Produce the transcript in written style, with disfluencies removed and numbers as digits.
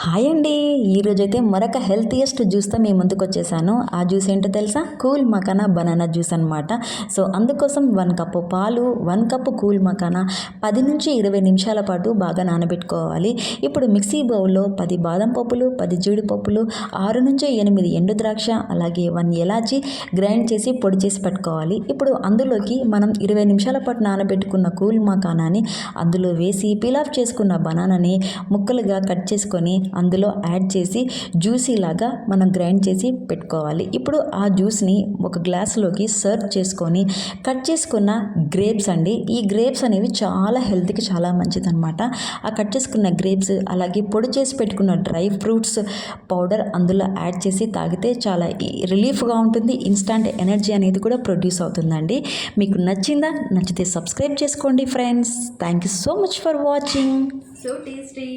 Hi అండి. ఈరోజైతే మరొక హెల్తీయెస్ట్ జ్యూస్తో మీ ముందుకు వచ్చేసాను. ఆ జ్యూస్ ఏంటో తెలుసా? కూల్ మకానా బనానా జ్యూస్ అనమాట. సో అందుకోసం 1 కప్పు పాలు, 1 కప్పు కూల్ మకానా 10 నుంచి 20 నిమిషాల పాటు బాగా నానబెట్టుకోవాలి. ఇప్పుడు మిక్సీ బౌల్లో 10 బాదం పప్పులు, 10 జీడిపప్పులు, 6 నుంచి 8 ఎండు ద్రాక్ష, అలాగే 1 ఎలాచి గ్రైండ్ చేసి పొడి చేసి పెట్టుకోవాలి. ఇప్పుడు అందులోకి మనం 20 నిమిషాల పాటు నానబెట్టుకున్న కూల్ మకానాని అందులో వేసి పీల్ ఆఫ్ చేసుకున్న బనానాని ముక్కలుగా కట్ చేసుకొని అందులో యాడ్ చేసి జ్యూసీ లాగా మనం గ్రైండ్ చేసి పెట్టుకోవాలి. ఇప్పుడు ఆ జ్యూస్ని ఒక గ్లాసులోకి సర్వ్ చేసుకొని కట్ చేసుకున్న గ్రేప్స్ అండి. ఈ గ్రేప్స్ అనేవి చాలా హెల్త్కి చాలా మంచిదన్నమాట. ఆ కట్ చేసుకున్న గ్రేప్స్ అలాగే పొడి చేసి పెట్టుకున్న డ్రై ఫ్రూట్స్ పౌడర్ అందులో యాడ్ చేసి తాగితే చాలా రిలీఫ్గా ఉంటుంది. ఇన్స్టాంట్ ఎనర్జీ అనేది కూడా ప్రొడ్యూస్ అవుతుందండి. మీకు నచ్చిందా? నచ్చితే సబ్స్క్రైబ్ చేసుకోండి friends. Thank you so much for watching. So tasty.